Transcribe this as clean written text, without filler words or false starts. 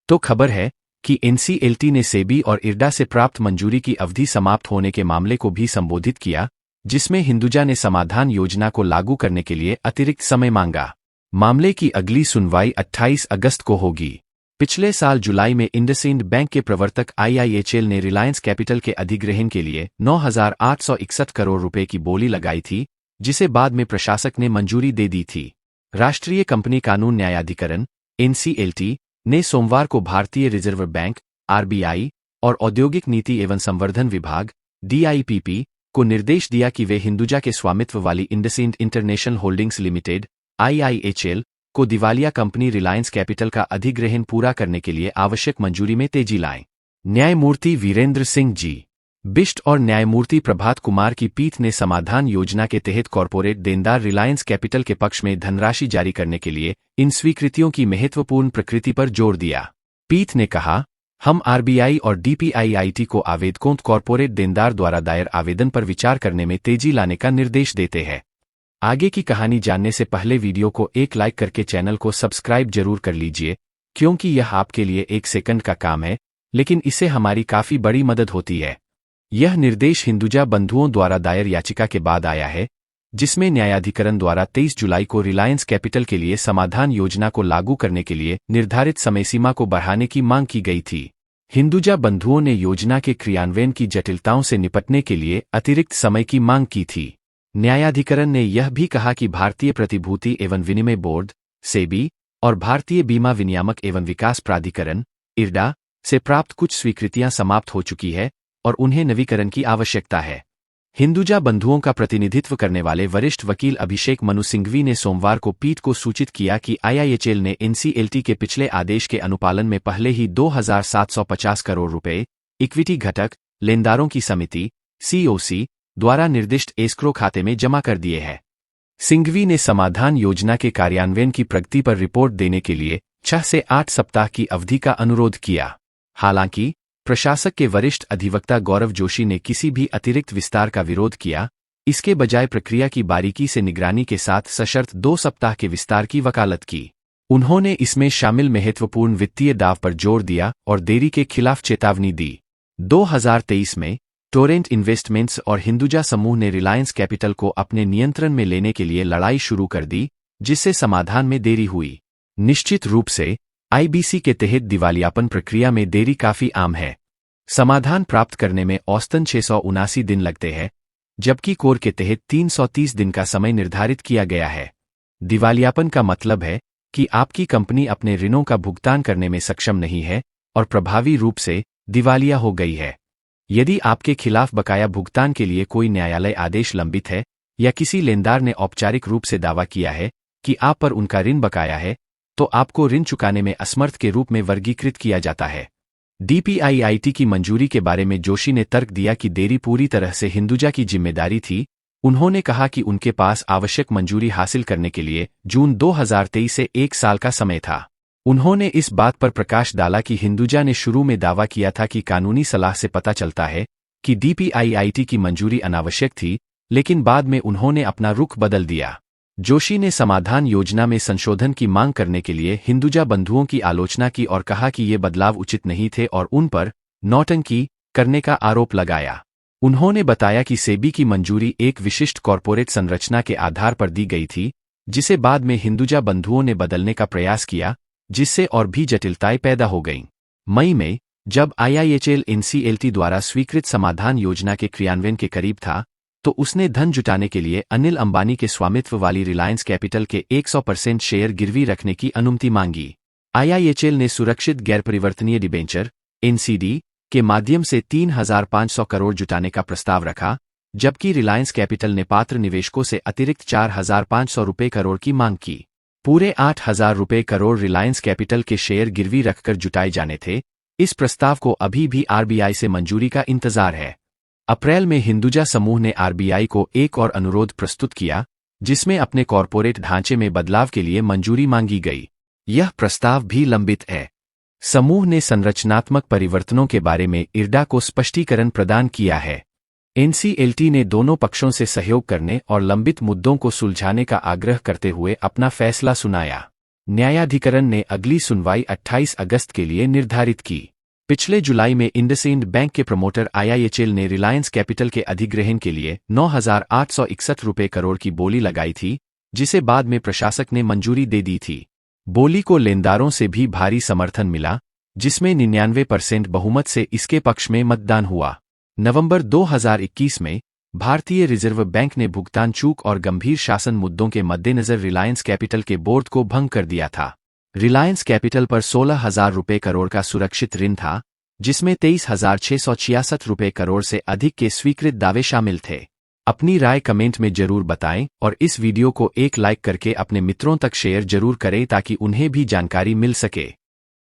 तो खबर है कि एनसीएलटी ने सेबी और इरडा से प्राप्त मंजूरी की अवधि समाप्त होने के मामले को भी संबोधित किया, जिसमें हिंदुजा ने समाधान योजना को लागू करने के लिए अतिरिक्त समय मांगा। मामले की अगली सुनवाई 28 अगस्त को होगी। पिछले साल जुलाई में इंडसइंड बैंक के प्रवर्तक आईआईएचएल ने रिलायंस कैपिटल के अधिग्रहण के लिए 9,861 करोड़ रुपए की बोली लगाई थी, जिसे बाद में प्रशासक ने मंजूरी दे दी थी। राष्ट्रीय कंपनी कानून न्यायाधिकरण एनसीएलटी ने सोमवार को भारतीय रिजर्व बैंक आरबीआई और औद्योगिक नीति एवं संवर्धन विभाग डीआईपीपी को निर्देश दिया कि वे हिंदुजा के स्वामित्व वाली इंडसइंड इंटरनेशनल होल्डिंग्स लिमिटेड आईआईएचएल को दिवालिया कंपनी रिलायंस कैपिटल का अधिग्रहण पूरा करने के लिए आवश्यक मंजूरी में तेजी लाएं। न्यायमूर्ति वीरेंद्र सिंह जी बिष्ट और न्यायमूर्ति प्रभात कुमार की पीठ ने समाधान योजना के तहत कॉरपोरेट देनदार रिलायंस कैपिटल के पक्ष में धनराशि जारी करने के लिए इन स्वीकृतियों की महत्वपूर्ण प्रकृति पर जोर दिया। पीठ ने कहा, हम आरबीआई और डीपीआईआईटी को आवेदकों कॉरपोरेट देनदार द्वारा दायर आवेदन पर विचार करने में तेजी लाने का निर्देश देते हैं। आगे की कहानी जानने से पहले वीडियो को एक लाइक करके चैनल को सब्सक्राइब जरूर कर लीजिए, क्योंकि यह आपके लिए 1 सेकंड का काम है, लेकिन इससे हमारी काफी बड़ी मदद होती है। यह निर्देश हिंदुजा बंधुओं द्वारा दायर याचिका के बाद आया है, जिसमें न्यायाधिकरण द्वारा 23 जुलाई को रिलायंस कैपिटल के लिए समाधान योजना को लागू करने के लिए निर्धारित समय सीमा को बढ़ाने की मांग की गई थी। हिंदुजा बंधुओं ने योजना के क्रियान्वयन की जटिलताओं से निपटने के लिए अतिरिक्त समय की मांग की थी। न्यायाधिकरण ने यह भी कहा कि भारतीय प्रतिभूति एवं विनिमय बोर्ड सेबी और भारतीय बीमा विनियामक एवं विकास प्राधिकरण इरडा से प्राप्त कुछ स्वीकृतियां समाप्त हो चुकी है और उन्हें नवीकरण की आवश्यकता है। हिंदुजा बंधुओं का प्रतिनिधित्व करने वाले वरिष्ठ वकील अभिषेक मनु सिंघवी ने सोमवार को पीठ को सूचित किया कि आईआईएचएल ने एनसीएलटी के पिछले आदेश के अनुपालन में पहले ही 2,750 करोड़ रुपए इक्विटी घटक लेनदारों की समिति सीओसी द्वारा निर्दिष्ट एस्क्रो खाते में जमा कर दिए हैं। सिंघवी ने समाधान योजना के कार्यान्वयन की प्रगति पर रिपोर्ट देने के लिए 6 से 8 सप्ताह की अवधि का अनुरोध किया। हालांकि प्रशासक के वरिष्ठ अधिवक्ता गौरव जोशी ने किसी भी अतिरिक्त विस्तार का विरोध किया, इसके बजाय प्रक्रिया की बारीकी से निगरानी के साथ सशर्त 2 सप्ताह के विस्तार की वकालत की। उन्होंने इसमें शामिल महत्वपूर्ण वित्तीय दाव पर जोर दिया और देरी के खिलाफ चेतावनी दी। 2023 में टोरेंट इन्वेस्टमेंट्स और हिंदुजा समूह ने रिलायंस कैपिटल को अपने नियंत्रण में लेने के लिए लड़ाई शुरू कर दी, जिससे समाधान में देरी हुई। निश्चित रूप से आईबीसी के तहत दिवालियापन प्रक्रिया में देरी काफी आम है। समाधान प्राप्त करने में औसतन 679 दिन लगते हैं, जबकि कोर के तहत 330 दिन का समय निर्धारित किया गया है। दिवालियापन का मतलब है कि आपकी कंपनी अपने ऋणों का भुगतान करने में सक्षम नहीं है और प्रभावी रूप से दिवालिया हो गई है। यदि आपके खिलाफ बकाया भुगतान के लिए कोई न्यायालय आदेश लंबित है या किसी लेनदार ने औपचारिक रूप से दावा किया है कि आप पर उनका ऋण बकाया है, तो आपको ऋण चुकाने में असमर्थ के रूप में वर्गीकृत किया जाता है। डीपीआईआईटी की मंजूरी के बारे में जोशी ने तर्क दिया कि देरी पूरी तरह से हिंदुजा की जिम्मेदारी थी। उन्होंने कहा कि उनके पास आवश्यक मंजूरी हासिल करने के लिए जून 2023 से 1 साल का समय था। उन्होंने इस बात पर प्रकाश डाला कि हिंदुजा ने शुरू में दावा किया था कि कानूनी सलाह से पता चलता है कि डीपीआईआईटी की मंजूरी अनावश्यक थी, लेकिन बाद में उन्होंने अपना रुख बदल दिया। जोशी ने समाधान योजना में संशोधन की मांग करने के लिए हिंदुजा बंधुओं की आलोचना की और कहा कि ये बदलाव उचित नहीं थे और उन पर नौटंकी करने का आरोप लगाया। उन्होंने बताया कि सेबी की मंजूरी एक विशिष्ट कॉरपोरेट संरचना के आधार पर दी गई थी, जिसे बाद में हिंदुजा बंधुओं ने बदलने का प्रयास किया, जिससे और भी जटिलताएं पैदा हो गईं। मई में जब आईआईएचएल एनसीएलटी द्वारा स्वीकृत समाधान योजना के क्रियान्वयन के करीब था, तो उसने धन जुटाने के लिए अनिल अंबानी के स्वामित्व वाली रिलायंस कैपिटल के 100% शेयर गिरवी रखने की अनुमति मांगी। आईआईएचएल ने सुरक्षित गैरपरिवर्तनीय डिबेंचर एनसीडी के माध्यम से 3,500 करोड़ जुटाने का प्रस्ताव रखा, जबकि रिलायंस कैपिटल ने पात्र निवेशकों से अतिरिक्त 4,500 रुपये करोड़ की मांग की। पूरे 8,000 रुपये करोड़ रिलायंस कैपिटल के शेयर गिरवी रखकर जुटाए जाने थे। इस प्रस्ताव को अभी भी आरबीआई से मंजूरी का इंतजार है। अप्रैल में हिंदुजा समूह ने आरबीआई को एक और अनुरोध प्रस्तुत किया, जिसमें अपने कॉरपोरेट ढांचे में बदलाव के लिए मंजूरी मांगी गई। यह प्रस्ताव भी लंबित है। समूह ने संरचनात्मक परिवर्तनों के बारे में इरडा को स्पष्टीकरण प्रदान किया है। एनसीएलटी ने दोनों पक्षों से सहयोग करने और लंबित मुद्दों को सुलझाने का आग्रह करते हुए अपना फैसला सुनाया। न्यायाधिकरण ने अगली सुनवाई 28 अगस्त के लिए निर्धारित की। पिछले जुलाई में इंडसइंड बैंक के प्रमोटर IIHL ने रिलायंस कैपिटल के अधिग्रहण के लिए 9,861 रुपये करोड़ की बोली लगाई थी, जिसे बाद में प्रशासक ने मंजूरी दे दी थी। बोली को लेनदारों से भी भारी समर्थन मिला, जिसमें 99% बहुमत से इसके पक्ष में मतदान हुआ। नवंबर 2021 में भारतीय रिजर्व बैंक ने भुगतान चूक और गंभीर शासन मुद्दों के मद्देनजर रिलायंस कैपिटल के बोर्ड को भंग कर दिया था। रिलायंस कैपिटल पर 16,000 रुपये करोड़ का सुरक्षित ऋण था, जिसमें 23,666 रुपये करोड़ से अधिक के स्वीकृत दावे शामिल थे। अपनी राय कमेंट में जरूर बताएं और इस वीडियो को एक लाइक करके अपने मित्रों तक शेयर जरूर करें ताकि उन्हें भी जानकारी मिल सके।